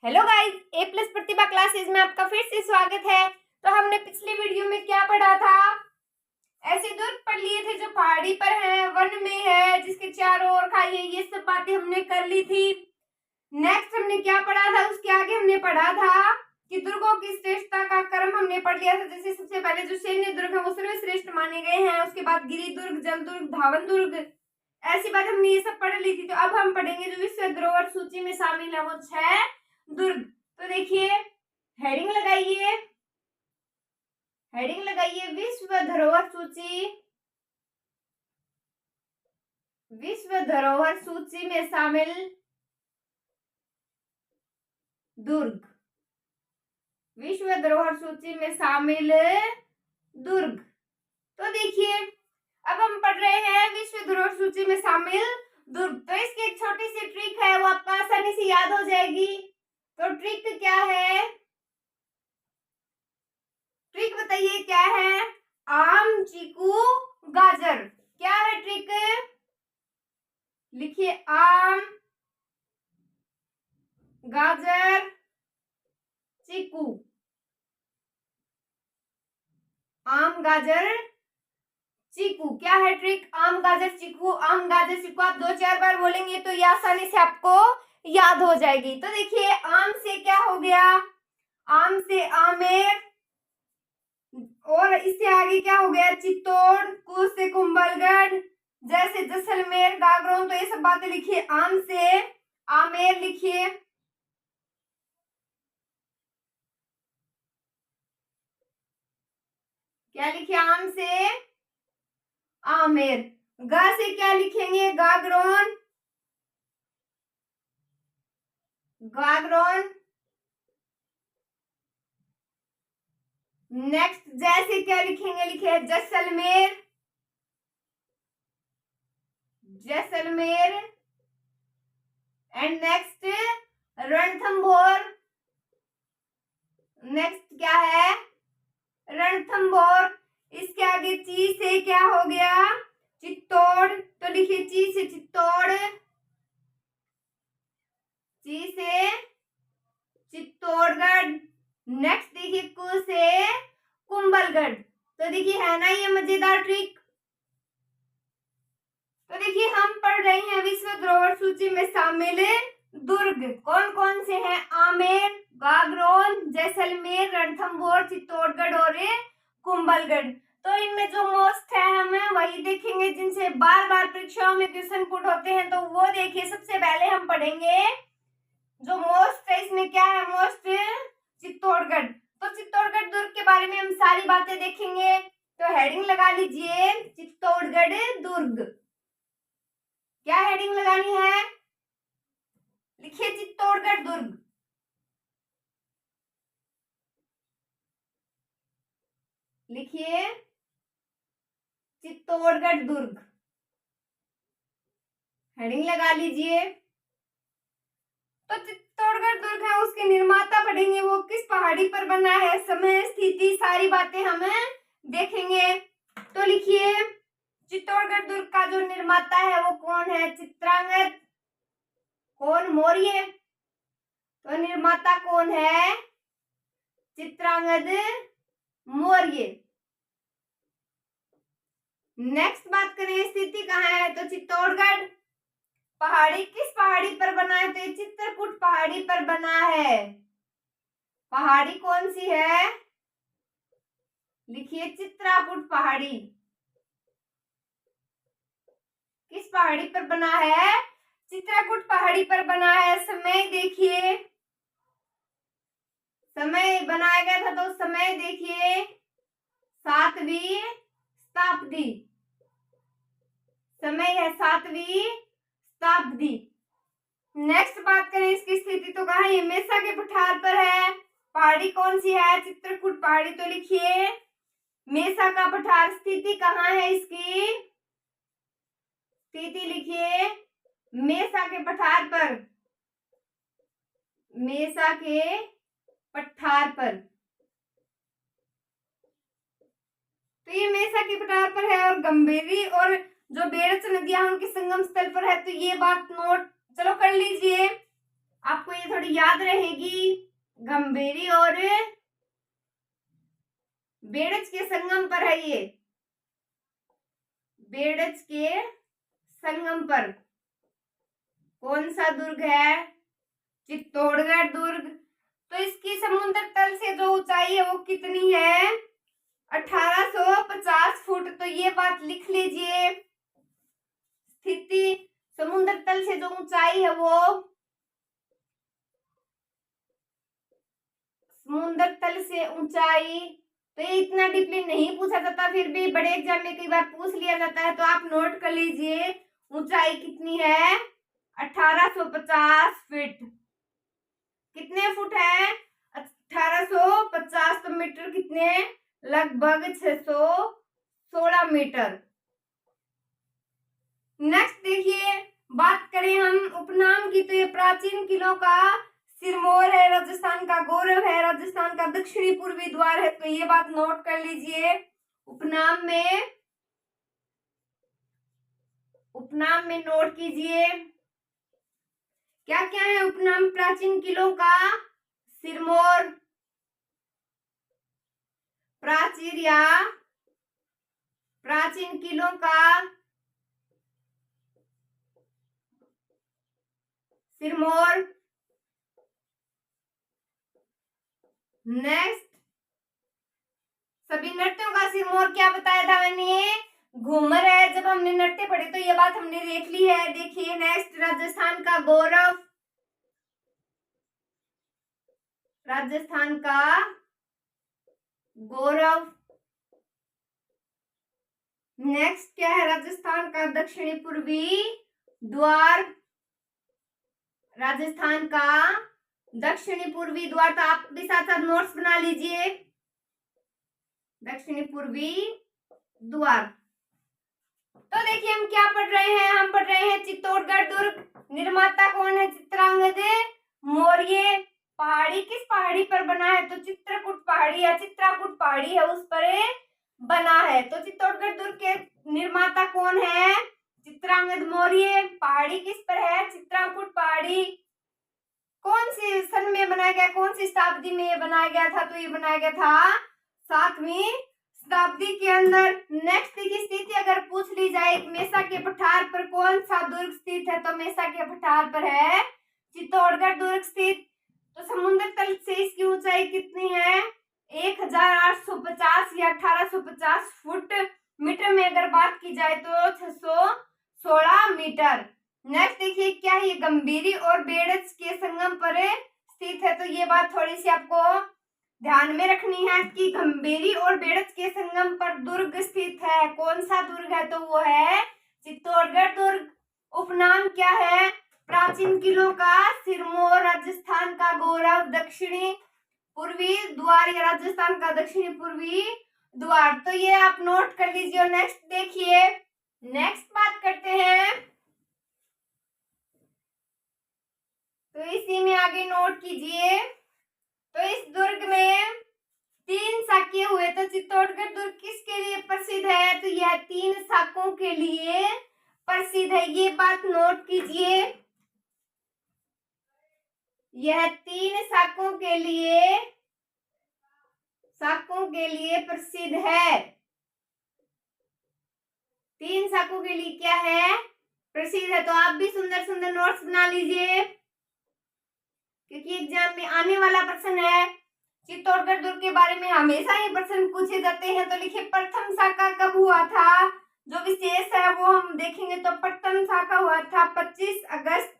Hello guys, ए plus प्रतिभा classes में आपका फिर से स्वागत है। तो हमने पिछले वीडियो में क्या पढ़ा था? ऐसे दुर्ग पढ़ लिए थे जो पहाड़ी पर है, वन में है, जिसके चारों ओर खाई है। ये सब बातें हमने कर ली थी। नेक्स्ट हमने क्या पढ़ा था? उसके आगे हमने पढ़ा था कि दुर्गों की श्रेष्ठता का क्रम हमने पढ़ लिया था। जैसे सबसे पहले जो सैन्य दुर्ग है वो सर्वश्रेष्ठ माने गए हैं, उसके बाद गिरि दुर्ग, जल दुर्ग, धावन दुर्ग, ऐसी बात हमने ये सब पढ़ ली थी। तो अब हम पढ़ेंगे जो विश्व धरोहर सूची में शामिल है वो 6 दुर्ग। तो देखिए, हेडिंग लगाइए, हेडिंग लगाइए विश्व धरोहर सूची। विश्व धरोहर सूची में शामिल दुर्ग, विश्व धरोहर सूची में शामिल दुर्ग। तो देखिए, अब हम पढ़ रहे हैं विश्व धरोहर सूची में शामिल दुर्ग। तो इसकी एक छोटी सी ट्रिक है, वो आपको आसानी से याद हो जाएगी। तो ट्रिक क्या है? ट्रिक बताइए क्या है? आम, चीकू, गाजर। क्या है ट्रिक? लिखिए, आम, गाजर, चीकू। आम, गाजर, चीकू। क्या है ट्रिक? आम, गाजर, चीकू। आम, गाजर, चीकू आप 2-4 बार बोलेंगे तो ये आसानी से आपको याद हो जाएगी। तो देखिए, आम से क्या हो गया? आम से आमेर, और इससे आगे क्या हो गया? चित्तौड़। कू से कुंभलगढ़, जैसे जैसलमेर, गागरोन। तो ये सब बातें लिखिए। आम से आमेर लिखिए। क्या लिखिए? आम से आमेर। गा से क्या लिखेंगे? गागरोन, गागरोन। नेक्स्ट जैसे क्या लिखेंगे? लिखे Jaisalmer, Jaisalmer. And next Ranthambore. Next क्या है? रणथंभौर। इसके आगे ची से क्या हो गया? चित्तौड़। तो लिखिए ची से चित्तौड़, ची से चित्तौड़गढ़। नेक्स्ट देखिए, कु से कुंभलगढ़। तो देखिए, है ना ये मजेदार ट्रिक? तो देखिए, हम पढ़ रहे हैं विश्व धरोहर सूची में शामिल दुर्ग। कौन कौन से हैं? आमेर, गागरोन, जैसलमेर, रणथंभौर, चित्तौड़गढ़ और कुंभलगढ़। तो इनमें जो मोस्ट है हमें वही देखेंगे, जिनसे बार बार परीक्षाओं में क्वेश्चन पुट होते हैं। तो वो देखिए, सबसे पहले हम पढ़ेंगे जो मोस्ट है। इसमें क्या है? मोस्ट चित्तौड़गढ़। तो चित्तौड़गढ़ दुर्ग के बारे में हम सारी बातें देखेंगे। तो हेडिंग लगा लीजिए, चित्तौड़गढ़ दुर्ग। क्या हेडिंग लगानी है? लिखिए चित्तौड़गढ़ दुर्ग। लिखिए चित्तौड़गढ़ दुर्ग, हेडिंग लगा लीजिए। तो चित्तौड़गढ़ दुर्ग है, उसके निर्माता पढ़ेंगे, वो किस पहाड़ी पर बना है, समय, स्थिति, सारी बातें हमें देखेंगे। तो लिखिए, चित्तौड़गढ़ दुर्ग का जो निर्माता है वो कौन है? चित्रांगद। कौन? मौर्य। तो निर्माता कौन है? चित्रांगद मौर्य। नेक्स्ट बात करें, स्थिति कहाँ है? तो चित्तौड़गढ़। पहाड़ी किस पहाड़ी पर बना है? तो ये चित्रकूट पहाड़ी पर बना है। पहाड़ी कौन सी है? लिखिए चित्रकूट पहाड़ी। किस पहाड़ी पर बना है? चित्रकूट पहाड़ी पर बना है। समय देखिए, समय बनाया गया था तो समय देखिए 7वीं शताब्दी। समय है 7वीं शताब्दी। नेक्स्ट बात करें इसकी स्थिति, तो कहा ये मेसा के पठार पर है। पहाड़ी कौन सी है? चित्रकूट पहाड़ी। तो लिखिए मेसा का पठार। स्थिति कहाँ है इसकी? स्थिति लिखिए मेसा के पठार पर, मेसा के पठार पर। तो ये मेसा के पठार पर है, और गंभीरी और जो बेड़च नदियां उनके संगम स्थल पर है। तो ये बात नोट चलो कर लीजिए। आपको ये थोड़ी याद रहेगी। गंभीरी और बेड़च के संगम पर है ये, बेड़च के संगम पर कौन सा दुर्ग है? चित्तौड़गढ़ दुर्ग। तो इसकी समुद्र तल से जो ऊंचाई है वो कितनी है? 1850 फुट। तो ये बात लिख लीजिए। स्थिति समुद्र तल से जो ऊंचाई है वो, समुद्र तल से ऊंचाई, तो ये इतना डीपली नहीं पूछा जाता, फिर भी बड़े एग्जाम में कई बार पूछ लिया जाता है, तो आप नोट कर लीजिए ऊंचाई कितनी है? 1850 फीट। कितने फुट है? 1850। तो मीटर कितने? लगभग 616 मीटर। नेक्स्ट देखिए, बात करें हम उपनाम की, तो ये प्राचीन किलों का सिरमौर है, राजस्थान का गौरव है, राजस्थान का दक्षिणी पूर्वी द्वार है। तो ये बात नोट कर लीजिए। उपनाम में नोट कीजिए क्या क्या है उपनाम प्राचीन किलों का? सिरमौर, प्राचीर या प्राचीन किलों का सिरमौर। नेक्स्ट, सभी नृत्यों का सिरमौर क्या बताया था मैंने? घूमर है। जब हमने नृत्य पढ़े तो ये बात हमने देख ली है। देखिए नेक्स्ट, राजस्थान का गौरव, राजस्थान का गौरव। नेक्स्ट क्या है? राजस्थान का दक्षिणी पूर्वी द्वार, राजस्थान का दक्षिणी पूर्वी द्वार। तो आप भी साथ साथ नोट्स बना लीजिए। दक्षिणी पूर्वी द्वार। तो देखिए हम क्या पढ़ रहे हैं? हम पढ़ रहे हैं चित्तौड़गढ़ दुर्ग। निर्माता कौन है? चित्रांगद मौर्य। पहाड़ी किस पहाड़ी पर बना है? तो चित्रकूट पहाड़ी या चित्राकूट पहाड़ी है उस पर बना है। तो चित्तौड़गढ़ दुर्ग के निर्माता कौन है? चित्रांगद मौर्य। पहाड़ी किस पर है? चित्राकूट पहाड़ी। कौन सी सन में बनाया गया? कौन सी शताब्दी में ये बनाया गया था? तो ये बनाया गया था 7वीं शताब्दी के अंदर। नेक्स्ट की स्थिति अगर पूछ ली जाए, मेसा के पठार पर कौन सा दुर्ग स्थित है? तो मेसा के पठार पर है चित्तौड़गढ़ दुर्ग स्थित। तो समुद्र तल से इसकी ऊंचाई कितनी है? 1850 या 1850 फुट। मीटर में अगर बात की जाए तो 616 मीटर। नेक्स्ट देखिए क्या है? ये गंभीरी और बेड़च के संगम पर स्थित है। तो ये बात थोड़ी सी आपको ध्यान में रखनी है कि गंभीरी और बेड़च के संगम पर दुर्ग स्थित है। कौन सा दुर्ग है? तो वो है चित्तौड़गढ़ दुर्ग। उपनाम क्या है? प्राचीन किलों का सिरमौर, राजस्थान का गौरव, दक्षिणी पूर्वी द्वार या राजस्थान का दक्षिणी पूर्वी द्वार। तो ये आप नोट कर लीजिए। और नेक्स्ट देखिए, नेक्स्ट बात करते हैं, तो इसी में आगे नोट कीजिए। तो इस दुर्ग में 3 शाक्य हुए। तो चित्तौड़गढ़ दुर्ग किसके लिए प्रसिद्ध है? तो यह 3 शाकों के लिए प्रसिद्ध है। ये बात नोट कीजिए। यह 3 शाकों के लिए प्रसिद्ध है। 3 शाकों के लिए क्या है? प्रसिद्ध है। तो आप भी सुंदर सुंदर नोट्स बना लीजिए, क्योंकि एग्जाम में आने वाला प्रश्न है। चित्तौड़गढ़ दुर्ग के बारे में हमेशा ही प्रश्न पूछे जाते हैं। तो लिखिए प्रथम शाखा कब हुआ था? जो विशेष है वो हम देखेंगे। तो प्रथम शाखा हुआ था 25 अगस्त।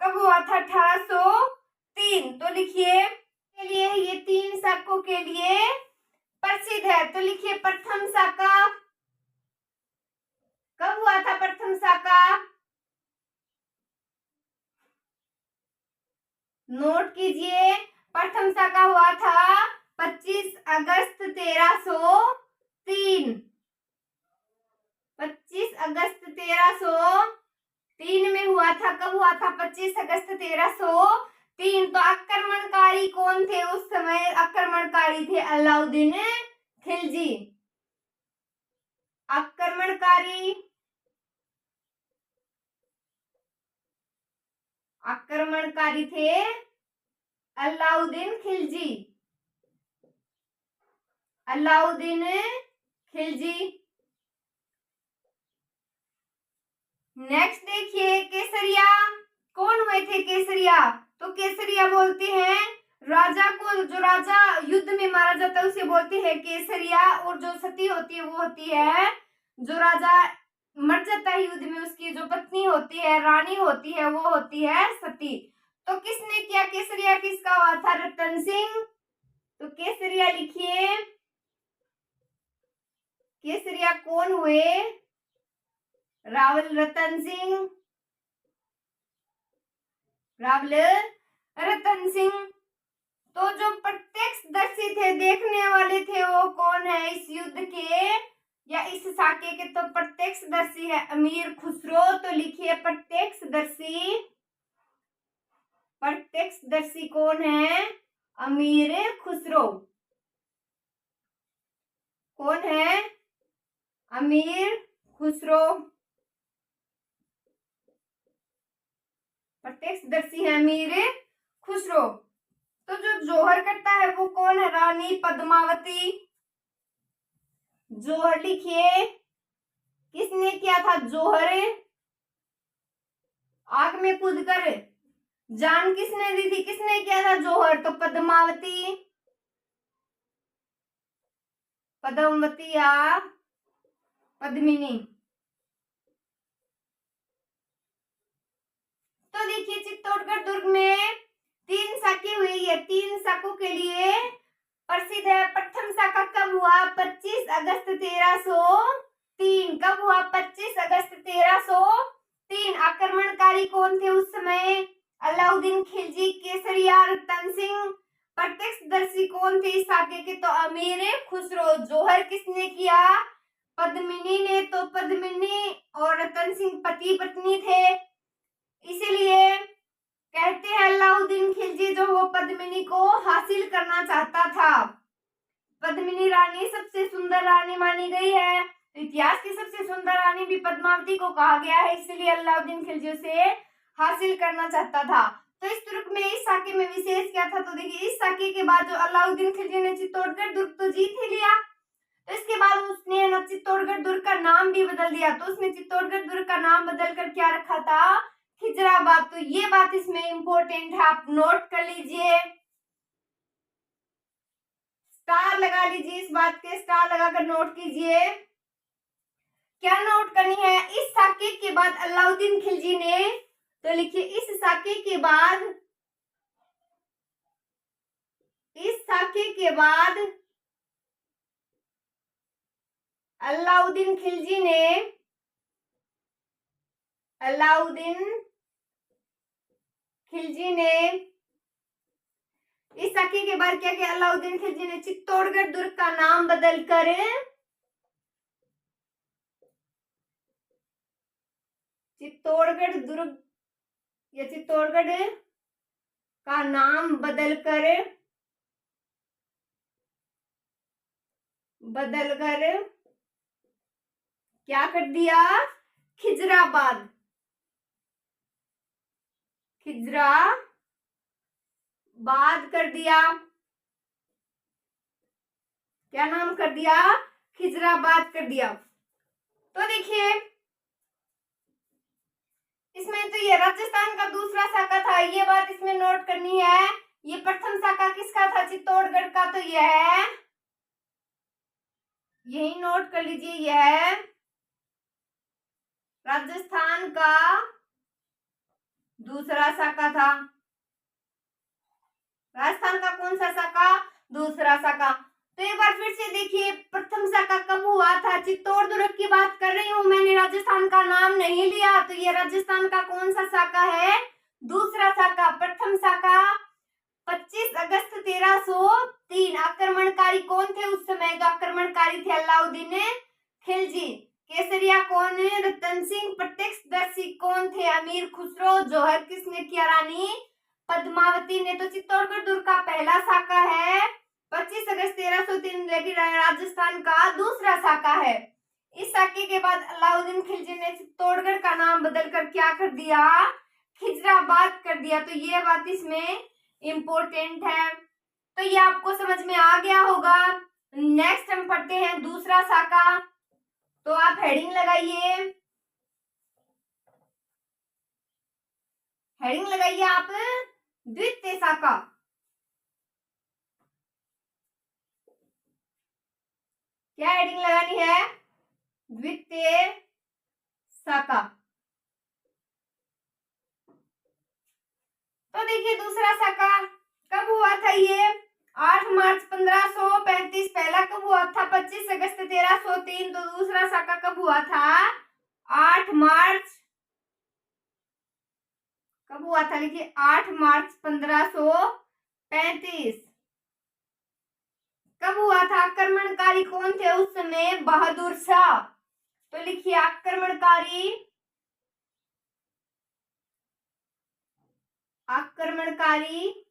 कब हुआ था? 1803। तो लिखिए के लिए ये 3 शाखों के लिए प्रसिद्ध है। तो लिखिए प्रथम शाखा कब हुआ था? प्रथम शाखा नोट कीजिए। प्रथम शाखा हुआ था 25 अगस्त 1303। 25 अगस्त 1303 में हुआ था। कब हुआ था? 25 अगस्त 1303। तो आक्रमणकारी कौन थे उस समय? आक्रमणकारी थे अलाउद्दीन खिलजी। आक्रमणकारी थे अलाउद्दीन खिलजी। अलाउद्दीन खिलजी। नेक्स्ट देखिए केसरिया। कौन हुए थे केसरिया? तो केसरिया बोलते हैं राजा को, जो राजा युद्ध में मारा जाता है उसे बोलते हैं केसरिया। और जो सती होती है वो होती है, जो राजा मर जाता है युद्ध में उसकी जो पत्नी होती है, रानी होती है, वो होती है सती। तो किसने किया केसरिया? किसका हुआ था? रतन सिंह। तो केसरिया लिखिए, केसरिया कौन हुए? रावल रतन सिंह। रावल रतन सिंह। तो जो प्रत्यक्षदर्शी थे, देखने वाले थे, वो कौन है इस युद्ध के या इस साके के? तो प्रत्यक्षदर्शी है अमीर खुसरो। तो लिखिए प्रत्यक्षदर्शी। प्रत्यक्षदर्शी कौन है? अमीर खुसरो। कौन है? अमीर खुसरो। प्रत्यक्षदर्शी है अमीर खुसरो। तो जो जोहर करता है वो कौन है? रानी पद्मावती। जोहर लिखिए, किसने किया था जोहर? आग में कूदकर जान किसने दी थी? किसने किया था जोहर? तो पद्मावती। पद्मावती या पद्मिनी। तो देखिए चित्तौड़गढ़ दुर्ग में 3 साके हुई है। 3 साकों के लिए प्रसिद्ध है। प्रथम साका कब हुआ? 25 अगस्त 1303। कब हुआ? 25 अगस्त 1303। आक्रमणकारी कौन थे उस समय? अलाउद्दीन खिलजी, केसरिया, रतन सिंह। प्रत्यक्षदर्शी कौन थे इस साके के? तो अमीर खुसरो। जोहर किसने किया? पद्मिनी ने। तो पद्मिनी और रतन सिंह पति पत्नी थे, इसीलिए कहते हैं अलाउद्दीन खिलजी जो वो पद्मिनी को हासिल करना चाहता था। पद्मिनी रानी सबसे सुंदर रानी मानी गई है। इतिहास की सबसे सुंदर रानी भी पद्मावती को कहा गया है, इसलिए अलाउद्दीन खिलजी उसे हासिल करना चाहता था। तो इस तुर्क में इस साके में विशेष क्या था? तो देखिए इस साके के बाद जो अलाउद्दीन खिलजी ने चित्तौड़गढ़ दुर्ग तो जीत ही लिया, तो इसके बाद उसने ना चित्तौड़गढ़ दुर्ग का नाम भी बदल दिया। तो उसने चित्तौड़गढ़ दुर्ग का नाम बदलकर क्या रखा था? खिजराबाद। तो ये बात इसमें इंपॉर्टेंट है, आप नोट कर लीजिए, स्टार लगा लीजिए, इस बात के स्टार लगाकर नोट कीजिए। क्या नोट करनी है? इस साके के बाद अलाउद्दीन खिलजी ने, तो लिखिए इस साके के बाद, इस साके के बाद अलाउद्दीन खिलजी ने, अलाउद्दीन खिलजी ने इस साके के बाद क्या किया? अलाउद्दीन खिलजी ने चित्तौड़गढ़ दुर्ग का नाम बदलकर, चित्तौड़गढ़ दुर्ग या चित्तौड़गढ़ का नाम बदलकर क्या कर दिया? खिजराबाद। खिजराबाद कर दिया। क्या नाम कर दिया? खिजराबाद कर दिया। तो देखिए इसमें तो ये राजस्थान का दूसरा साका था, ये बात इसमें नोट करनी है। ये प्रथम साका किसका था? चित्तौड़गढ़ का। तो यह है, यही नोट कर लीजिए, यह राजस्थान का दूसरा साका था। राजस्थान का कौन सा साका? दूसरा साका। तो एक बार फिर से देखिए प्रथम साका कब हुआ था? चित्तौड़ दुर्ग की बात कर रही हूं मैंने, राजस्थान का नाम नहीं लिया। तो ये राजस्थान का कौन सा साका है? दूसरा साका। प्रथम साका 25 अगस्त 1303। आक्रमणकारी कौन थे उस समय? तो आक्रमणकारी थे अलाउद्दीन खिलजी। केसरिया कौन है? रतन सिंह। प्रत्यक्षदर्शी कौन थे? अमीर खुसरो। जोहर किसने किया? रानी पद्मावती ने। तो चित्तौड़गढ़ दुर्ग का पहला साका है 25 अगस्त 1303, लेकिन राजस्थान का दूसरा साका है। इस साके के बाद अलाउद्दीन खिलजी ने चित्तौड़गढ़ का नाम बदलकर क्या कर दिया? खिजराबाद कर दिया। तो ये बात इसमें इम्पोर्टेंट है। तो ये आपको समझ में आ गया होगा। नेक्स्ट हम पढ़ते हैं दूसरा साका। तो आप हेडिंग लगाइए, हेडिंग लगाइए आप द्वितीय साका। क्या हेडिंग लगानी है? द्वितीय साका। तो देखिए दूसरा साका कब हुआ था? ये 8 मार्च 1535। पहला कब हुआ था? 25 अगस्त 1303। तो दूसरा साका कब हुआ था? 8 मार्च। कब हुआ था? लिखिए 8 मार्च 1535। कब हुआ था? आक्रमणकारी कौन थे उस समय? बहादुर शाह। तो लिखिए आक्रमणकारी, आक्रमणकारी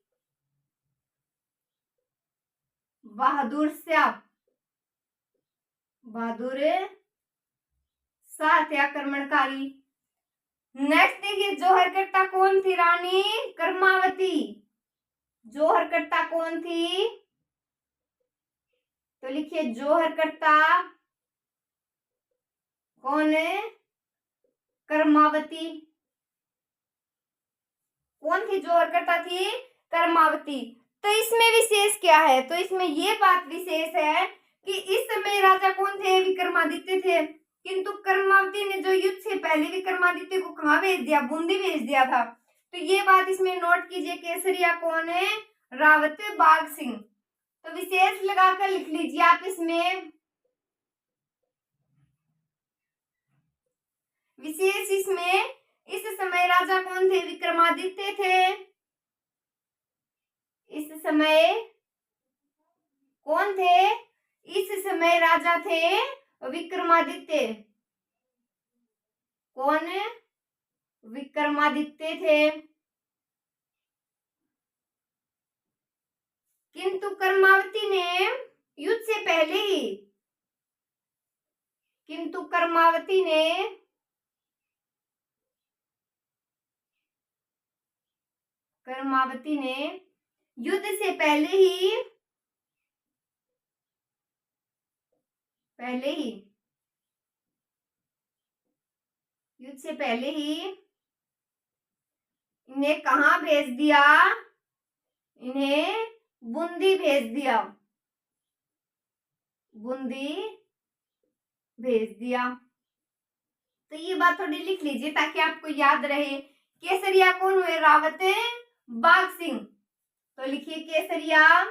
बहादुर शाह, बहादुर शाह थे आक्रमणकारी। नेक्स्ट देखिए जोहरकर्ता कौन थी? रानी कर्मावती। जोहरकर्ता कौन थी? तो लिखिए जोहरकर्ता कौन है? कर्मावती। कौन थी? जोहरकर्ता थी कर्मावती। तो इसमें विशेष क्या है? तो इसमें ये बात विशेष है कि इस समय राजा कौन थे? विक्रमादित्य थे। किंतु कर्मावती ने जो युद्ध से पहले विक्रमादित्य को कहाँ भेज दिया? बूंदी भेज दिया था। तो ये बात इसमें नोट कीजिए। केसरिया कौन है? रावत बाघ सिंह। तो विशेष लगाकर लिख लीजिए आप इसमें। विशेष इसमें इस समय राजा कौन थे? विक्रमादित्य थे। इस समय कौन थे? इस समय राजा थे विक्रमादित्य। कौन? विक्रमादित्य थे। किंतु कर्मावती ने युद्ध से पहले ही, किंतु कर्मावती ने युद्ध से पहले ही युद्ध से पहले ही इन्हें कहाँ भेज दिया? इन्हें बूंदी भेज दिया। बूंदी भेज दिया। तो ये बात थोड़ी लिख लीजिए ताकि आपको याद रहे। केसरिया कौन हुए? रावत बाघ सिंह। तो लिखिए केसरिया,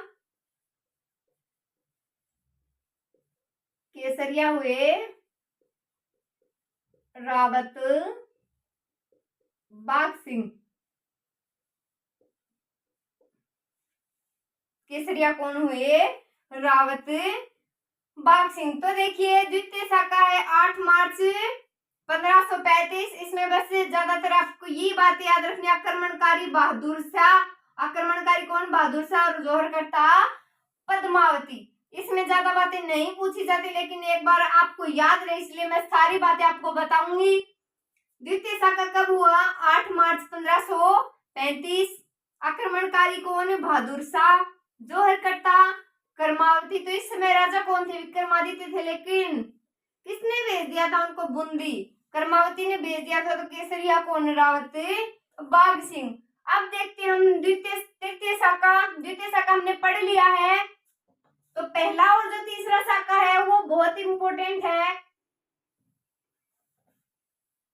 केसरिया हुए रावत बाघ सिंह। केसरिया कौन हुए? रावत बाघ सिंह। तो देखिए द्वितीय साका है 8 मार्च 1535। इसमें बस ज्यादातर आपको ये बात याद रखनी। आक्रमणकारी बहादुर शाह। आक्रमणकारी कौन? बहादुर शाह। और जोहरकर्ता पद्मावती। इसमें ज्यादा बातें नहीं पूछी जाती, लेकिन एक बार आपको याद रहे इसलिए मैं सारी बातें आपको बताऊंगी। द्वितीय साका कब हुआ? 8 मार्च 1535। आक्रमणकारी कौन? बहादुर शाह। जोहरकर्ता कर्मावती। तो इस समय राजा कौन थे? विक्रमादित्य थे। लेकिन किसने भेज दिया था उनको? बूंदी। कर्मावती ने भेज दिया था। तो केसरिया कौन? रावत बाघ सिंह। अब देखते हैं हम तृतीय साका। द्वितीय साका हमने पढ़ लिया है। तो पहला और जो तीसरा साका है वो बहुत इंपॉर्टेंट है।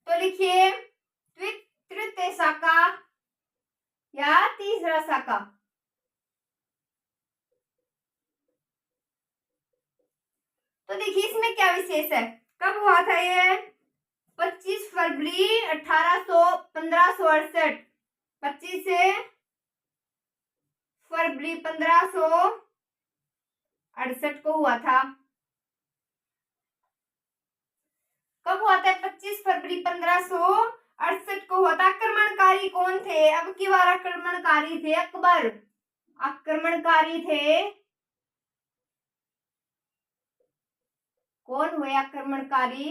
तो लिखिए तृतीय साका या तीसरा साका। तो देखिए इसमें क्या विशेष है? कब हुआ था ये? 25 फरवरी 1568। 25 फरवरी 1568 को हुआ था। कब हुआ था? 25 फरवरी 1568 को हुआ था। आक्रमणकारी कौन थे? अब की बार आक्रमणकारी थे अकबर। आक्रमणकारी थे कौन हुए? आक्रमणकारी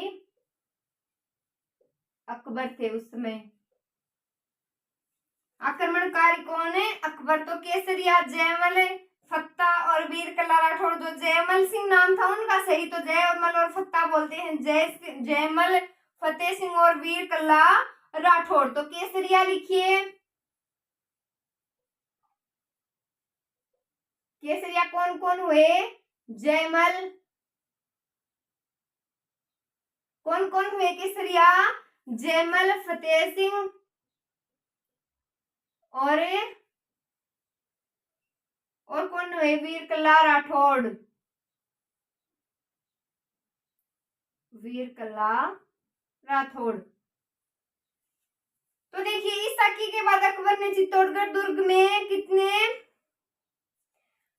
अकबर थे उस समय। आक्रमणकारी कौन है? अकबर। तो केसरिया जयमल, फत्ता और वीर कल्ला राठौड़। जो जयमल सिंह नाम था उनका सही तो जयमल और फत्ता बोलते हैं, जयमल, फतेह सिंह और वीर कल्ला राठौड़। तो केसरिया लिखिए। केसरिया कौन कौन हुए? जयमल। कौन कौन हुए केसरिया? जयमल, फतेह सिंह और कौन हुए? वीर कल्ला राठौड़। वीर कल्ला राठौड़। तो देखिए इस साकी के बाद अकबर ने चित्तौड़गढ़ दुर्ग में कितने,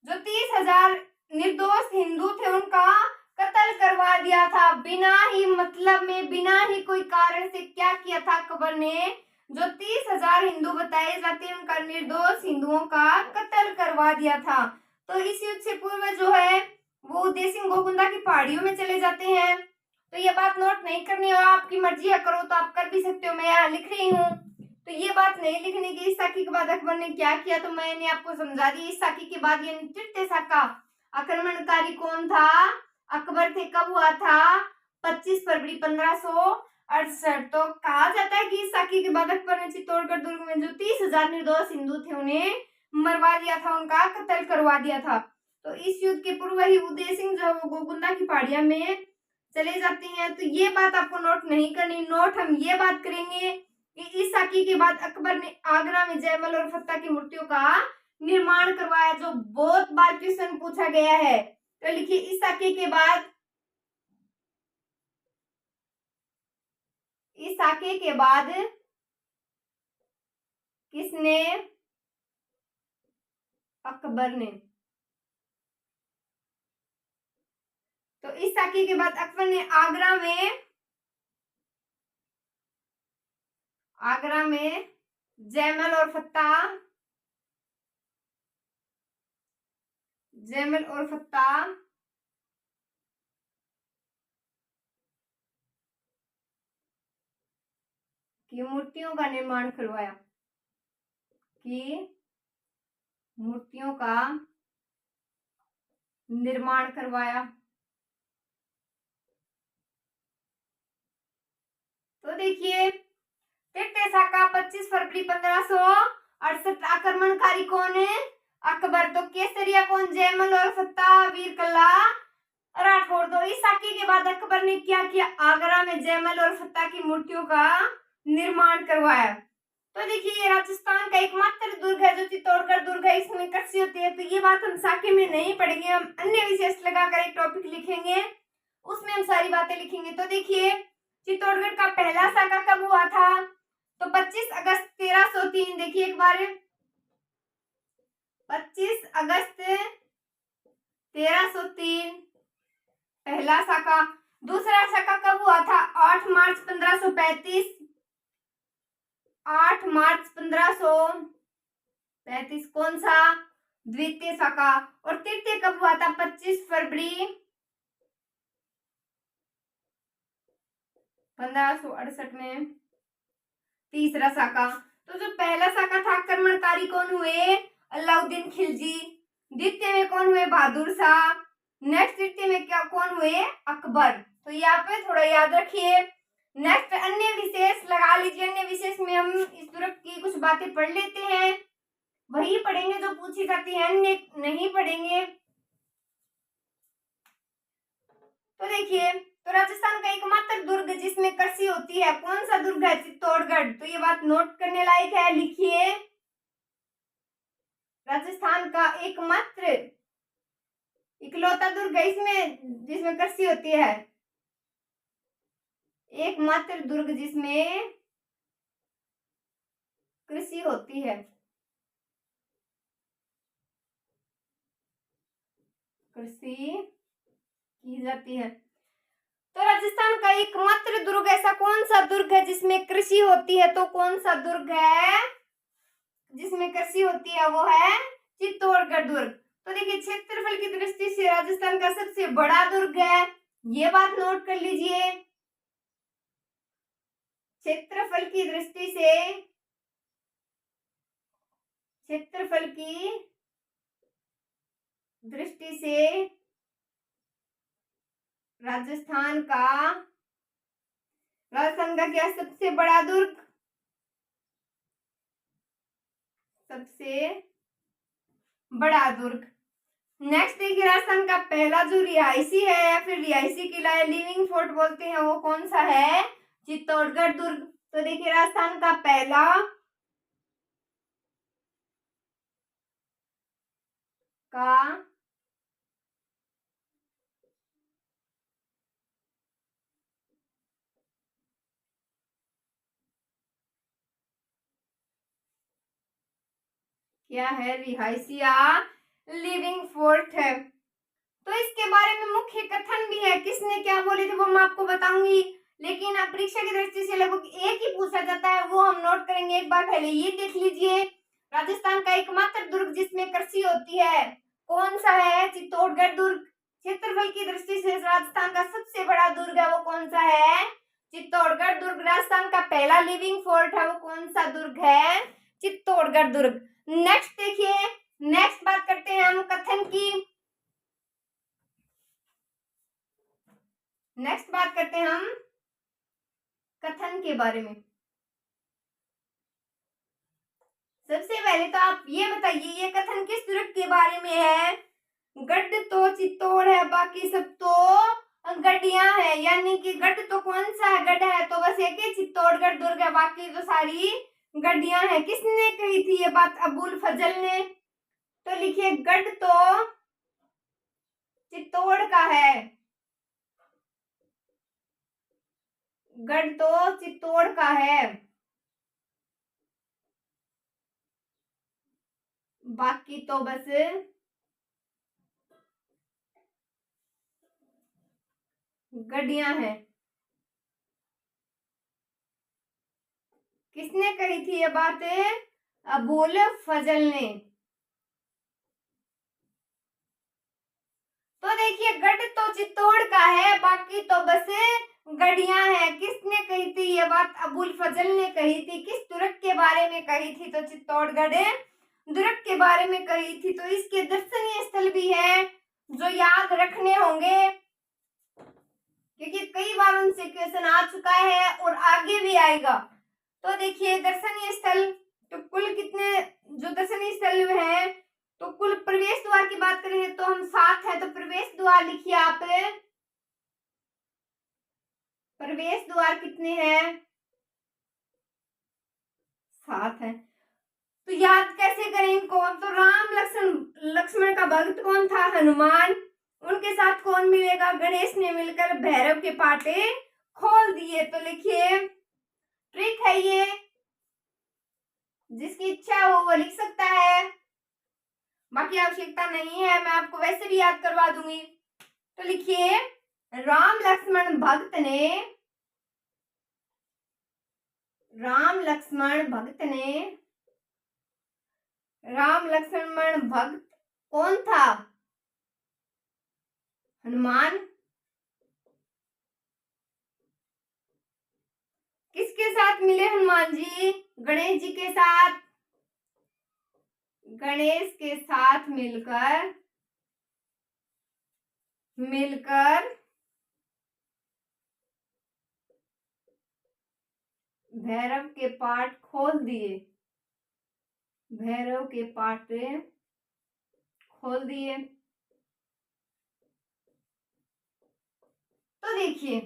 जो 30,000 निर्दोष हिंदू थे उनका कत्ल करवा दिया था। बिना ही मतलब में, बिना ही कोई कारण से क्या किया था अकबर ने? जो 30,000 हिंदू बताए जाते हैं उनका, निर्दोष हिंदुओं का कत्ल करवा दिया था। तो इस युद्ध से पूर्व जो है वो उदय सिंह गोकुंदा की पहाड़ियों में चले जाते हैं। तो ये बात नोट नहीं करनी, और आपकी मर्जी है करो तो आप कर भी सकते हो, मैं यहाँ लिख रही हूँ। तो ये बात नहीं लिखने की, इस साकी के बाद अकबर ने क्या किया तो मैंने आपको समझा दी। इस साकी के बाद यानी तृतीय साका आक्रमणकारी कौन था? अकबर थे। कब हुआ था? 25 फरवरी 1568। तो कहा जाता है कि इस साकी के बाद अकबर ने चित्तौड़गढ़ दुर्ग में जो 30,000 निर्दोष हिंदू थे उन्हें मरवा दिया था, उनका कत्ल करवा दिया था। तो इस युद्ध के पूर्व ही उदय सिंह जो गोकुंदा की पहाड़ियां में चले जाते हैं। तो ये बात आपको नोट नहीं करनी, नोट हम ये बात करेंगे कि इस साकी के बाद अकबर ने आगरा में जयमल और फत्ता की मूर्तियों का निर्माण करवाया, जो बहुत बार क्वेश्चन पूछा गया है। तो लिखिए इस साकी के बाद, इस साके के बाद किसने? अकबर ने। तो इस साके के बाद अकबर ने आगरा में जयमल और फत्ता, जयमल और फत्ता की मूर्तियों का निर्माण करवाया, की मूर्तियों का निर्माण करवाया। तो देखिए तृतीय साका 25 फरवरी 1568। आक्रमणकारी कौन है? अकबर। तो केसरिया कौन? जयमल और फत्ता, वीर कल्ला राठौड़। तो इस साके के बाद अकबर ने क्या किया? आगरा में जयमल और फत्ता की मूर्तियों का निर्माण करवाया। तो देखिए ये राजस्थान का एकमात्र दुर्ग है जो चित्तौड़गढ़ दुर्ग है, इसमें कृषि होती है। तो ये बात हम साके में नहीं पढ़ेंगे, हम अन्य विशेष लगाकर एक टॉपिक लिखेंगे, उसमें हम सारी बातें लिखेंगे। तो देखिए चित्तौड़गढ़ का पहला साका कब हुआ था? तो 25 अगस्त 1303। देखिए एक बार, 25 अगस्त 1303 पहला साका। दूसरा साका कब हुआ था? 8 मार्च 1535। 8 मार्च 1535 कौन सा? द्वितीय साका। और तृतीय कब हुआ था? 25 फरवरी 1568 में तीसरा साका। तो जो पहला साका था आक्रमणकारी कौन हुए? अलाउद्दीन खिलजी। द्वितीय में कौन हुए? बहादुर शाह। नेक्स्ट तृतीय में क्या कौन हुए? अकबर। तो यहाँ पे थोड़ा याद रखिए। नेक्स्ट अन्य विशेष लगा लीजिए, अन्य विशेष में हम इस दुर्ग की कुछ बातें पढ़ लेते हैं, वही पढ़ेंगे जो पूछी जाती है, अन्य नहीं पढ़ेंगे। तो देखिए तो राजस्थान का एकमात्र दुर्ग जिसमें कृषि होती है कौन सा दुर्ग है? चित्तौड़गढ़। तो ये बात नोट करने लायक है, लिखिए। राजस्थान का एकमात्र इकलौता दुर्ग है इसमें जिसमें कृषि होती है, एकमात्र दुर्ग जिसमें कृषि होती है, कृषि की जाती है। तो राजस्थान का एकमात्र दुर्ग ऐसा कौन सा दुर्ग है जिसमें कृषि होती है? तो कौन सा दुर्ग है जिसमें कृषि होती है? वो है चित्तौड़गढ़ दुर्ग। तो देखिए क्षेत्रफल की दृष्टि से राजस्थान का सबसे बड़ा दुर्ग है, ये बात नोट कर लीजिए। क्षेत्रफल की दृष्टि से क्षेत्रफल की दृष्टि से राजस्थान का क्या सबसे बड़ा दुर्ग? सबसे बड़ा दुर्ग। नेक्स्ट देखिए, राजस्थान का पहला जो रिहायशी है या फिर रिहायशी किला है, लिविंग फोर्ट बोलते हैं, वो कौन सा है? चित्तौड़गढ़ दुर्ग। तो देखिए, राजस्थान का पहला का क्या है? रिहायशी या लिविंग फोर्ट है। तो इसके बारे में मुख्य कथन भी है, किसने क्या बोले थे वो मैं आपको बताऊंगी, लेकिन अब परीक्षा की दृष्टि से लगभग एक ही पूछा जाता है, वो हम नोट करेंगे। एक बार पहले ये देख लीजिए, राजस्थान का एकमात्र दुर्ग जिसमें कृषि होती है कौन सा है? चित्तौड़गढ़ दुर्ग। क्षेत्रफल की दृष्टि से राजस्थान का सबसे बड़ा दुर्ग है, वो कौन सा है? चित्तौड़गढ़ दुर्ग। राजस्थान का पहला लिविंग फोर्ट है, वो कौन सा दुर्ग है? चित्तौड़गढ़ दुर्ग। नेक्स्ट देखिए, नेक्स्ट बात करते हैं हम कथन की। नेक्स्ट बात करते हैं हम कथन के बारे में। सबसे पहले तो आप ये बताइए, ये कथन किस दुर्ग के बारे में है? गढ़ तो चित्तौड़ है, बाकी सब तो गढ़िया है, यानी कि गढ़ तो कौन सा है? गढ़ है तो बस एक ही चित्तौड़गढ़ दुर्ग है, बाकी तो सारी गढ़िया है। किसने कही थी ये बात? अबुल फजल ने। तो लिखिए, गढ़ तो चित्तौड़ का है, गढ़ तो चित्तौड़ का है, बाकी तो बस गढ़िया है। किसने कही थी ये बात? अबुल फजल ने। तो देखिए, गढ़ तो चित्तौड़ का है, बाकी तो बस गढ़िया है। किसने कही थी ये बात? अबुल फजल ने कही थी। किस दुर्ग के बारे में कही थी? तो चित्तौड़गढ़ दुर्ग के बारे में कही थी। तो इसके दर्शनीय स्थल भी हैं जो याद रखने होंगे, क्योंकि कई बार उनसे क्वेश्चन आ चुका है और आगे भी आएगा। तो देखिए, दर्शनीय स्थल तो कुल कितने जो दर्शनीय स्थल है, तो कुल प्रवेश द्वार की बात करें तो हम 7 है। तो प्रवेश द्वार लिखिए आप, प्रवेश द्वार कितने हैं? 7 है। तो याद कैसे करें इनको? तो राम लक्ष्मण का भक्त कौन था? हनुमान। उनके साथ कौन मिलेगा? गणेश ने मिलकर भैरव के पाटे खोल दिए। तो लिखिए, ट्रिक है ये, जिसकी इच्छा हो वो लिख सकता है, बाकी आवश्यकता नहीं है, मैं आपको वैसे भी याद करवा दूंगी। तो लिखिए, राम लक्ष्मण भक्त ने, राम लक्ष्मण भक्त कौन था? हनुमान। किसके साथ मिले हनुमान जी? गणेश जी के साथ। गणेश के साथ मिलकर भैरव के पाठ खोल दिए, भैरव के पाठ खोल दिए। तो देखिए,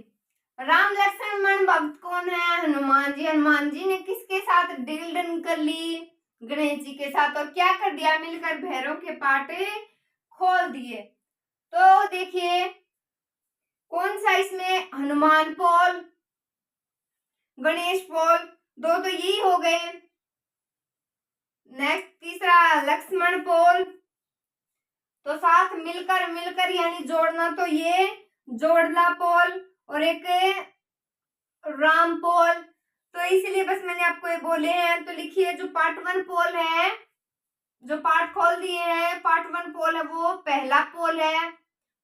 राम लक्ष्मण भक्त कौन है? हनुमान जी। हनुमान जी ने किसके साथ डील डन कर ली? गणेश जी के साथ। और क्या कर दिया? मिलकर भैरव के पाटे खोल दिए। तो देखिए, कौन सा इसमें? हनुमान पोल, गणेश पोल, दो तो यही हो गए। नेक्स्ट तीसरा लक्ष्मण पोल, तो साथ मिलकर यानी जोड़ना, तो ये जोड़ला पोल, और एक राम पोल। तो इसलिए बस मैंने आपको ये बोले हैं। तो लिखिए, जो पार्ट 1 पोल है, जो पार्ट खोल दिए हैं, पार्ट 1 पोल है वो पहला पोल है,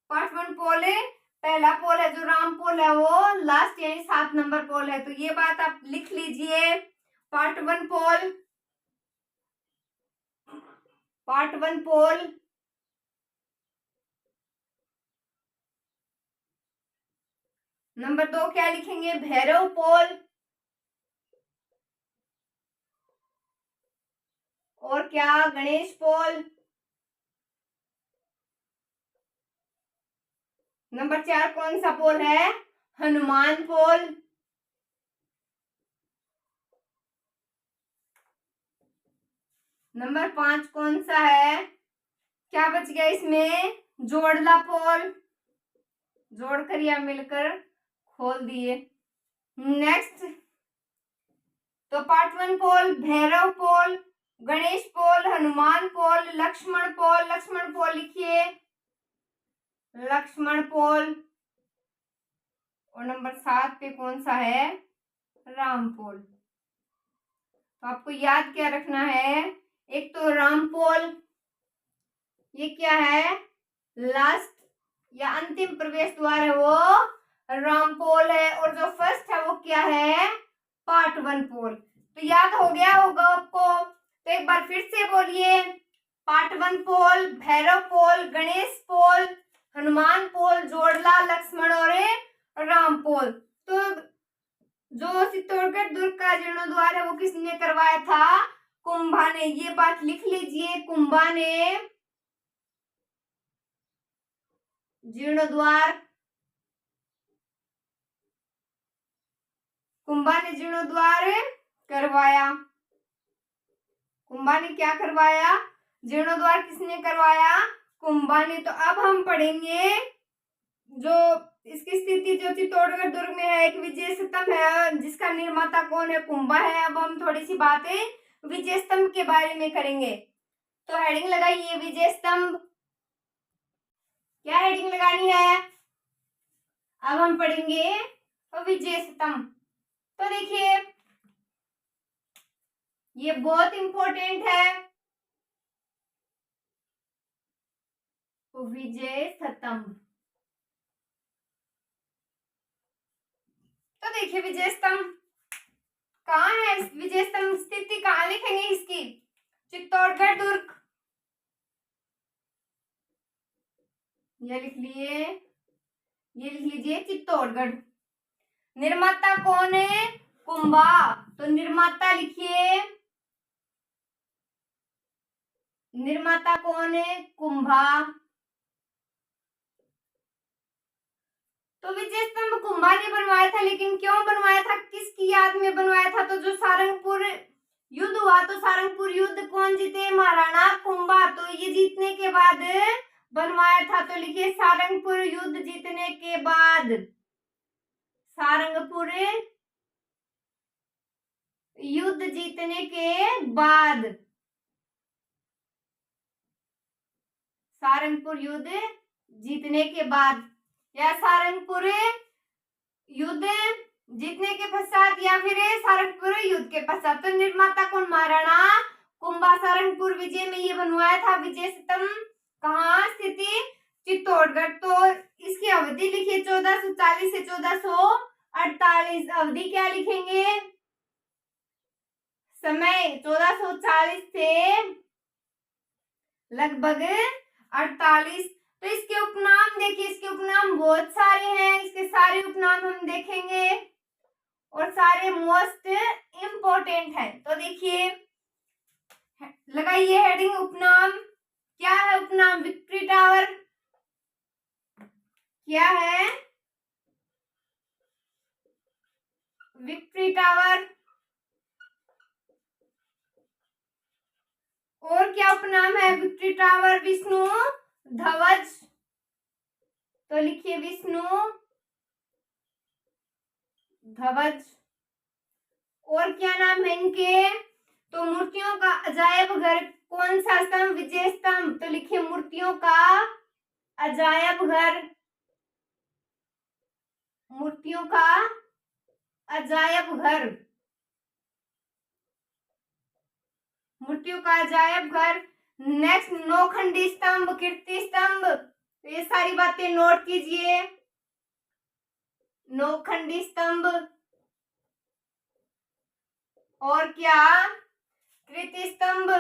पार्ट 1 पोल है पहला पोल है। जो राम पोल है वो लास्ट यानी 7 नंबर पोल है। तो ये बात आप लिख लीजिए, पार्ट 1 पोल पाटवन पोल। नंबर 2 क्या लिखेंगे? भैरव पोल। और क्या? गणेश पोल। नंबर 4 कौन सा पोल है? हनुमान पोल। नंबर 5 कौन सा है? क्या बच गया इसमें? जोड़ला पोल। जोड़कर या मिलकर खोल दिए। नेक्स्ट, तो पाटवन पोल, भैरव पोल, गणेश पोल, हनुमान पोल, लक्ष्मण पोल। लक्ष्मण पोल लिखिए, लक्ष्मण पोल। और नंबर 7 पे कौन सा है? राम पोल। तो आपको याद क्या रखना है? एक तो राम पोल, ये क्या है? लास्ट या अंतिम प्रवेश द्वार है वो राम पोल है। और जो फर्स्ट है वो क्या है? पाटवन पोल। तो याद हो गया होगा आपको। तो एक बार फिर से बोलिए, पाटवन पोल, भैरव पोल, गणेश पोल, हनुमान पोल, जोड़ला, लक्ष्मण और राम पोल। तो जो चित्तौड़गढ़ दुर्ग का जीर्णोद्वार है वो किसने करवाया था? कुंभा ने। ये बात लिख लीजिए, कुंभा ने जीर्णोद्वार, कुंभा ने जीर्णोद्वार करवाया। कुंभा ने क्या करवाया? जीर्णोद्वार किसने करवाया? कुंभा ने। तो अब हम पढ़ेंगे जो इसकी स्थिति जो चित्तौड़गढ़ दुर्ग में है, एक विजय स्तंभ है जिसका निर्माता कौन है? कुंभा है। अब हम थोड़ी सी बातें विजय स्तंभ के बारे में करेंगे। तो हेडिंग लगाइए, विजय स्तंभ। क्या हेडिंग लगानी है? अब हम पढ़ेंगे विजय स्तंभ। तो देखिए, ये बहुत इंपॉर्टेंट है, विजय स्तंभ। तो देखिए, विजय स्तंभ कहाँ है? विजय स्तंभ स्थिति कहाँ लिखेंगे इसकी? चित्तौड़गढ़ दुर्ग। ये लिख लिए, ये लिख लीजिए चित्तौड़गढ़। निर्माता कौन है? कुंभा। तो निर्माता लिखिए, निर्माता कौन है? कुंभा। तो विजय स्तंभ कुंभा ने बनवाया था, लेकिन क्यों बनवाया था? किसकी याद में बनवाया था? तो जो सारंगपुर युद्ध हुआ, तो सारंगपुर युद्ध कौन जीते? महाराणा कुंभा। तो ये जीतने के बाद बनवाया था। तो लिखिए, सारंगपुर युद्ध जीतने के बाद, सारंगपुर युद्ध जीतने के बाद, सारंगपुर युद्ध जीतने के बाद, या सारंगपुर युद्ध जीतने के पश्चात, या फिर सारंगपुर युद्ध के पश्चात। तो निर्माता कौन? महाराणा कुंभा। सारंगपुर विजय में ये बनवाया था विजय स्तंभ। कहाँ स्थिति? चित्तौड़गढ़। तो इसकी अवधि लिखिए 1440 से 1448। अवधि क्या लिखेंगे? समय 1440 से लगभग 48। तो इसके उपनाम देखिए, इसके उपनाम बहुत सारे हैं, इसके सारे उपनाम हम देखेंगे और सारे मोस्ट इम्पोर्टेंट हैं। तो देखिए, लगाइए हेडिंग, उपनाम। क्या है उपनाम? Victory tower. क्या है? Victory tower. और क्या उपनाम है? विक्ट्री टावर, विष्णु ध्वज। तो लिखिए, विष्णु ध्वज। और क्या नाम है इनके? तो मूर्तियों का अजायब घर कौन सा स्तंभ? विजय स्तंभ। तो लिखिए, मूर्तियों का अजायब घर, मूर्तियों का अजायब घर, मूर्तियों का अजायब घर। नेक्स्ट, नौखंडी स्तंभ, कीर्ति स्तंभ। तो ये सारी बातें नोट कीजिए। नौखंडी स्तंभ। और क्या? कीर्ति स्तंभ।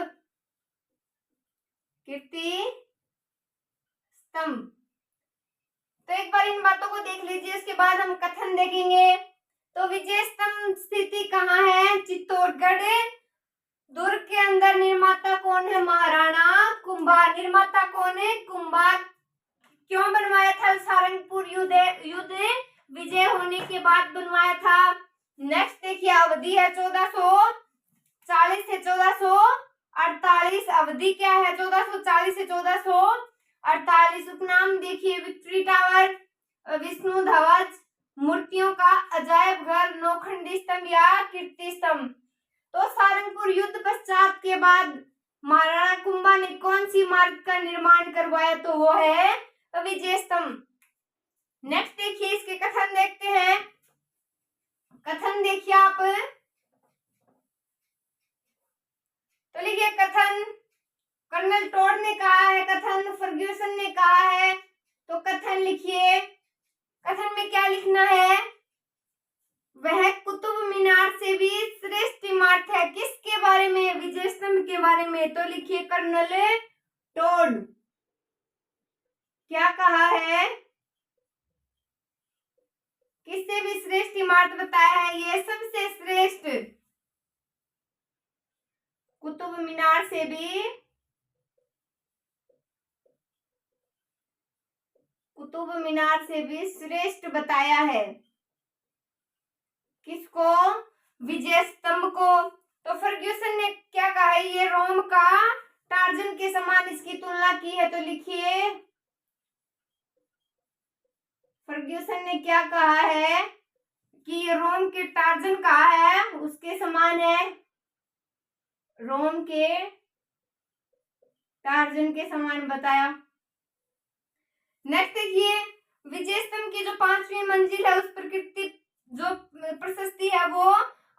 कीर्ति स्तंभ। तो एक बार इन बातों को देख लीजिए, उसके बाद हम कथन देखेंगे। तो विजय स्तंभ स्थिति कहाँ है? चित्तौड़गढ़। दुर्ग के अंदर निर्माता कौन है? महाराणा कुंभा। निर्माता कौन है? कुंभा। क्यों बनवाया था? सारंगपुर युद्ध विजय होने के बाद बनवाया था। नेक्स्ट देखिए, अवधि है 1440 से 1448। अवधि क्या है? 1440 से 1448। उपनाम देखिए, विक्ट्री टावर, विष्णु ध्वज, मूर्तियों का अजायब घर, नौखंडी स्तंभ या कीर्ति स्तंभ। तो सारंगपुर युद्ध पश्चात के बाद महाराणा कुंभा ने कौन सी इमारत का निर्माण करवाया? तो वो है विजय स्तंभ। नेक्स्ट देखिए, इसके कथन देखते हैं। कथन देखिए आप, तो लिखिए कथन। कर्नल टोड ने कहा है कथन, फर्ग्यूसन ने कहा है। तो कथन लिखिए। कथन में क्या लिखना है? वह कुतुब मीनार से भी श्रेष्ठ इमारत है। किसके बारे में? विजय स्तंभ के बारे में। तो लिखिए कर्नल टोड क्या कहा है? किससे भी श्रेष्ठ इमारत बताया है? ये सबसे श्रेष्ठ कुतुब मीनार से भी, कुतुब मीनार से भी श्रेष्ठ बताया है। किसको? विजय स्तंभ को। तो फर्ग्यूसन ने क्या कहा है? ये रोम का टार्जन के समान इसकी तुलना की है। तो लिखिए फर्ग्यूसन ने क्या कहा है कि रोम के टार्जन कहा है, उसके समान है। रोम के टार्जन के समान बताया। नेक्स्ट देखिए, विजय स्तंभ की जो 5वीं मंजिल है उस पर कीर्ति जो प्रशस्ति है वो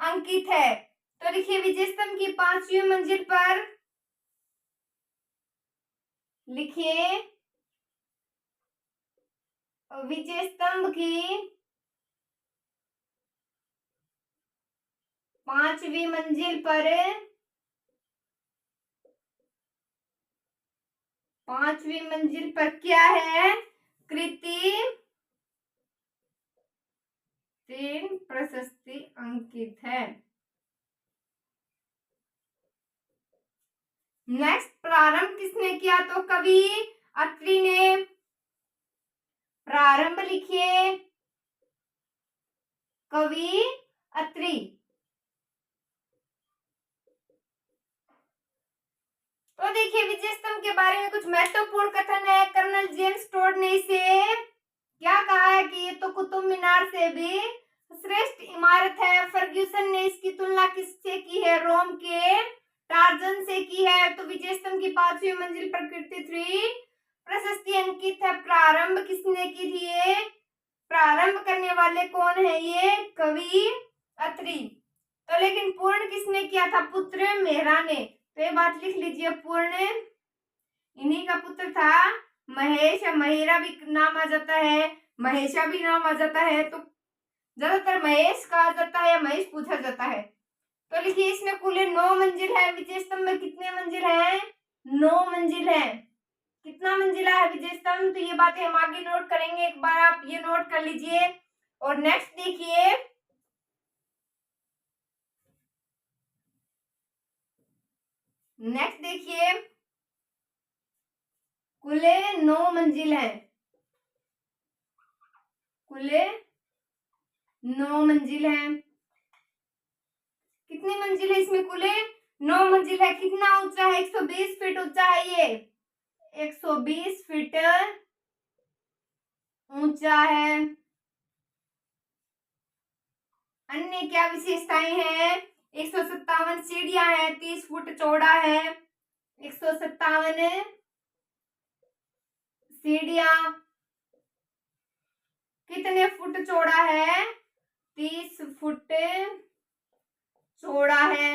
अंकित है। तो लिखिए विजय स्तंभ की 5वीं मंजिल पर लिखिए विजय स्तंभ की 5वीं मंजिल पर, 5वीं मंजिल पर क्या है? कृति प्रशस्ति अंकित है। नेक्स्ट, प्रारंभ किसने किया? तो कवि अत्रि ने। प्रारंभ लिखिए कवि अत्रि। तो देखिए विजय स्तंभ के बारे में कुछ महत्वपूर्ण कथन है। कर्नल जेम्स टोड ने इसे क्या कहा है कि ये तो कुतुब मीनार से भी श्रेष्ठ इमारत है। फर्ग्यूसन ने इसकी तुलना किससे की है? रोम के टार्जन से की है। तो विजय स्तंभ की 5वीं मंजिल पर कीर्ति प्रशस्ति अंकित है। प्रारंभ किसने की थी? ये प्रारंभ करने वाले कौन है? ये कवि अत्रि। तो लेकिन पूर्ण किसने किया था? पुत्र मेहरा ने। तो ये बात लिख लीजिए, पूर्ण इन्हीं का पुत्र था। महेश या महेरा भी नाम आ जाता है, महेशा भी नाम आ जाता है। तो ज्यादातर महेश कहा जाता है या महेश पूछा जाता है। तो लिखिए इसमें कुल 9 मंजिल है। विजय स्तंभ में कितने मंजिल है? 9 मंजिल है। कितना मंजिला है विजय स्तंभ? तो ये बातें हम आगे नोट करेंगे, एक बार आप ये नोट कर लीजिए। और नेक्स्ट देखिए, नेक्स्ट देखिए कुल 9 मंजिल है। कुल 9 मंजिल है। कितनी मंजिल है इसमें? कुल 9 मंजिल है। कितना ऊंचा है? 120 फीट ऊंचा है। ये 120 फीट ऊंचा है। अन्य क्या विशेषताएं हैं? 157 सीढ़ियां हैं, 30 फुट चौड़ा है। 157 सीढ़ियां कितने फुट चौड़ा है? 30 फुट चौड़ा है।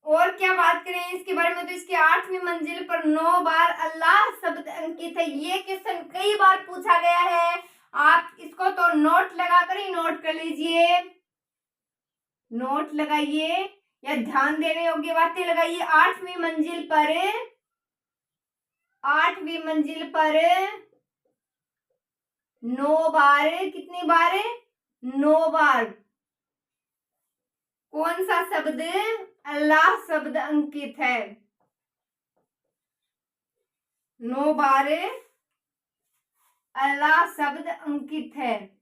और क्या बात करें इसके बारे में? तो इसकी 8वीं मंजिल पर 9 बार अल्लाह शब्द अंकित है। ये क्वेश्चन कई बार पूछा गया है। आप इसको तो नोट लगाकर ही नोट कर लीजिए, नोट लगाइए। या ध्यान देने योग्य बातें लगाइए। 8वीं मंजिल पर 9 बार, कितनी बार? 9 बार कौन सा शब्द? अल्लाह शब्द अंकित है। 9 बार अल्लाह शब्द अंकित है।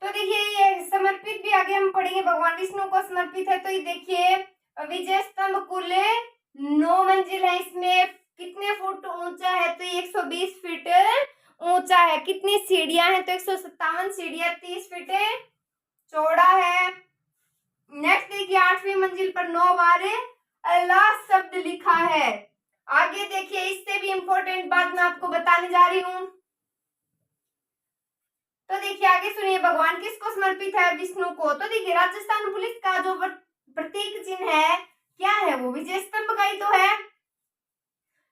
तो देखिए ये समर्पित भी आगे हम पढ़ेंगे, भगवान विष्णु को समर्पित है। तो ये देखिए विजय स्तंभ कुल 9 मंजिल है। इसमें कितने फुट ऊंचा है? तो 120 फीट ऊंचा है। कितनी सीढ़ियां हैं? तो 157 सीढ़ियां, 30 फीट चौड़ा है। नेक्स्ट देखिए 8वीं मंजिल पर 9 बार अल्लाह शब्द लिखा है। आगे देखिए इससे भी इंपॉर्टेंट बात मैं आपको बताने जा रही हूं। तो देखिए आगे सुनिए, भगवान किसको समर्पित है? विष्णु को। तो देखिए राजस्थान पुलिस का जो प्रतीक चिन्ह है क्या है? वो विजय स्तंभ का ही तो है।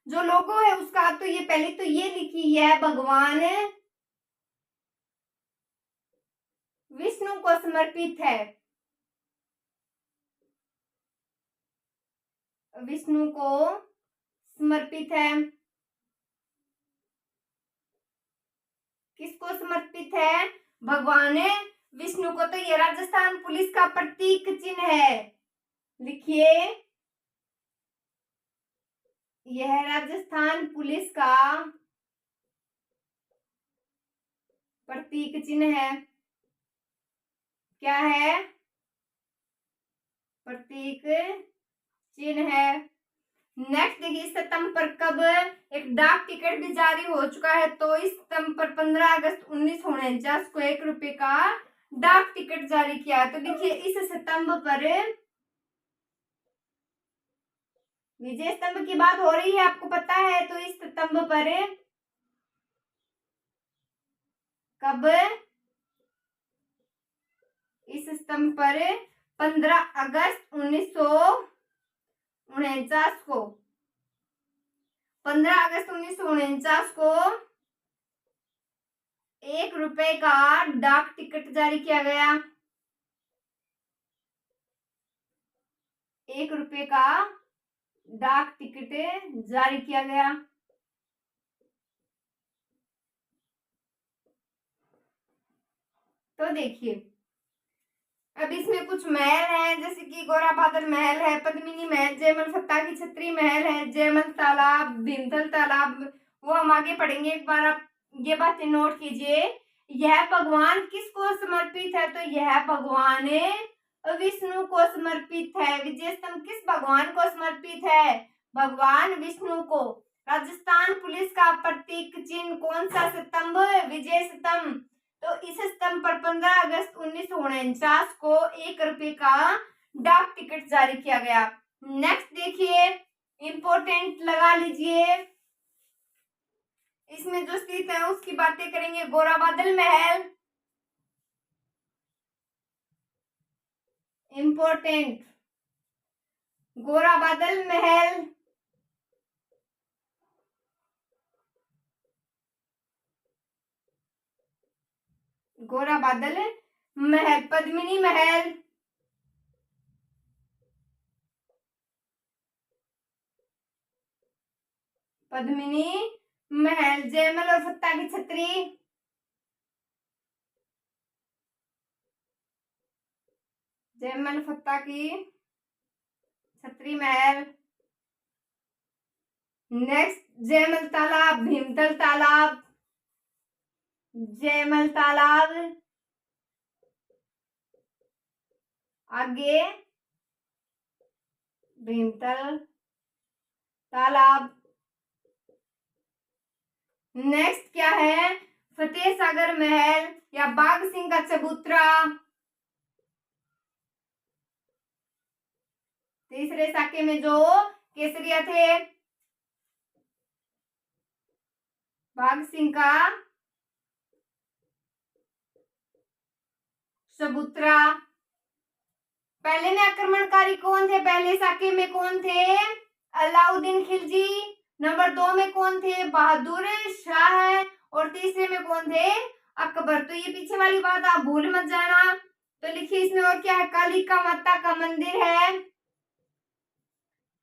जो लोगो है उसका, तो ये पहले तो ये लिखी है भगवान विष्णु को समर्पित है। विष्णु को समर्पित है। किसको समर्पित है? भगवान विष्णु को। तो ये राजस्थान पुलिस का प्रतीक चिन्ह है। लिखिए, यह राजस्थान पुलिस का प्रतीक चिन्ह है। क्या है? प्रतीक चिन्ह है। नेक्स्ट देखिए इस स्तंभ पर कब एक डाक टिकट भी जारी हो चुका है? तो इस स्तंभ पर 15 अगस्त 1949 को 1 रुपए का डाक टिकट जारी किया। तो देखिए इस स्तंभ पर विजय स्तंभ की बात हो रही है, आपको पता है। तो इस स्तंभ पर कब? इस स्तंभ पर 15 अगस्त 1949 को 15 अगस्त 1949 को 1 रुपए का डाक टिकट जारी किया गया। 1 रुपए का डाक टिकट जारी किया गया। तो देखिए अब इसमें कुछ महल है, जैसे कि गोरा बादल महल है, पद्मिनी महल, जयमल फत्ता की छतरी महल है, जयमल तालाब, भीमतल तालाब, वो हम आगे पढ़ेंगे। एक बार आप ये बातें नोट कीजिए। यह भगवान किसको समर्पित है? तो यह भगवान विष्णु को समर्पित है। विजय स्तंभ किस भगवान को समर्पित है? भगवान विष्णु को। राजस्थान पुलिस का प्रतीक चिन्ह कौन सा स्तंभ? विजय स्तंभ। तो इस स्तंभ पर 15 अगस्त 1949 को 1 रुपए का डाक टिकट जारी किया गया। नेक्स्ट देखिए इंपॉर्टेंट लगा लीजिए, इसमें जो स्थित है उसकी बातें करेंगे। गोरा बादल महल, इंपॉर्टेंट, गोरा बादल महल, गोरा बादल महल, पद्मिनी महल, पद्मिनी महल, जयमल और फत्ता की छतरी, जयमल फत्ता की छतरी महल। नेक्स्ट जयमल तालाब, भीमतल तालाब, जयमल तालाब, आगे भीमतल तालाब। नेक्स्ट क्या है? फतेह सागर महल या बाघ सिंह का चबूतरा। तीसरे साके में जो केसरिया थे, बाघ सिंह का चबूतरा। पहले में आक्रमणकारी कौन थे? पहले साके में कौन थे? अलाउद्दीन खिलजी। नंबर 2 में कौन थे? बहादुर शाह। और तीसरे में कौन थे? अकबर। तो ये पीछे वाली बात आप भूल मत जाना। तो लिखिए इसमें और क्या है, कालिका माता का मंदिर है,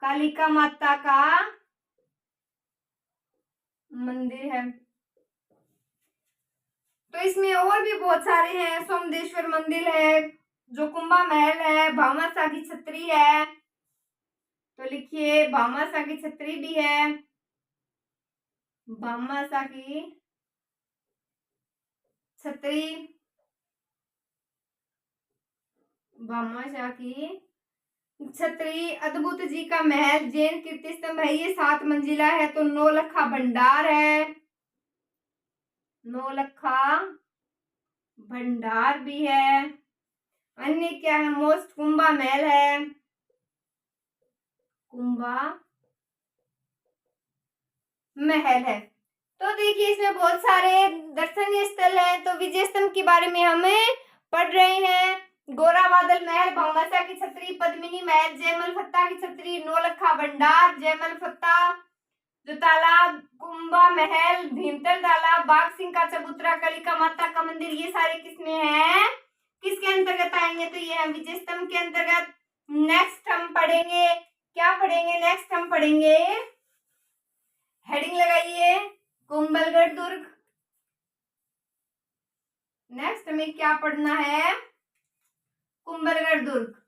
कालिका माता का मंदिर है। तो इसमें और भी बहुत सारे हैं, सोमदेश्वर मंदिर है, जो कुंभा महल है, भामाशाह की छतरी है। तो लिखिए भामाशाह की छतरी भी है, भामाशाह की छतरी, भामाशाह की छतरी, अद्भुत जी का महल, जैन कीर्ति स्तंभ है, ये 7 मंजिला है। तो नौलखा भंडार है, नौलखा भंडार भी है। अन्य क्या है, मोस्ट कुंभा महल है, कुंभा महल है। तो देखिए इसमें बहुत सारे दर्शनीय स्थल हैं। तो विजय स्तंभ के बारे में हमें पढ़ रहे हैं, गोरा बादल महल, भामाशाह की छतरी, पद्मिनी महल, जयमल फत्ता की छतरी, नौलखा भंडार, जयमल फत्ता जो तालाब, कुंभा महल, भीमतल तालाब, बाघ सिंह का चबूतरा, कालिका माता का मंदिर, ये सारे किसमें हैं, किसके अंतर्गत आएंगे, तो ये है विजय स्तंभ के अंतर्गत। नेक्स्ट हम पढ़ेंगे, क्या पढ़ेंगे, नेक्स्ट हम पढ़ेंगे, हेडिंग लगाइए, कुंभलगढ़ दुर्ग। नेक्स्ट हमें क्या पढ़ना है, कुंभलगढ़ दुर्ग।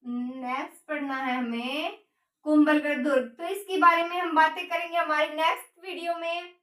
नेक्स्ट पढ़ना है हमें कुंभलगढ़ दुर्ग। तो इसके बारे में हम बातें करेंगे हमारे नेक्स्ट वीडियो में।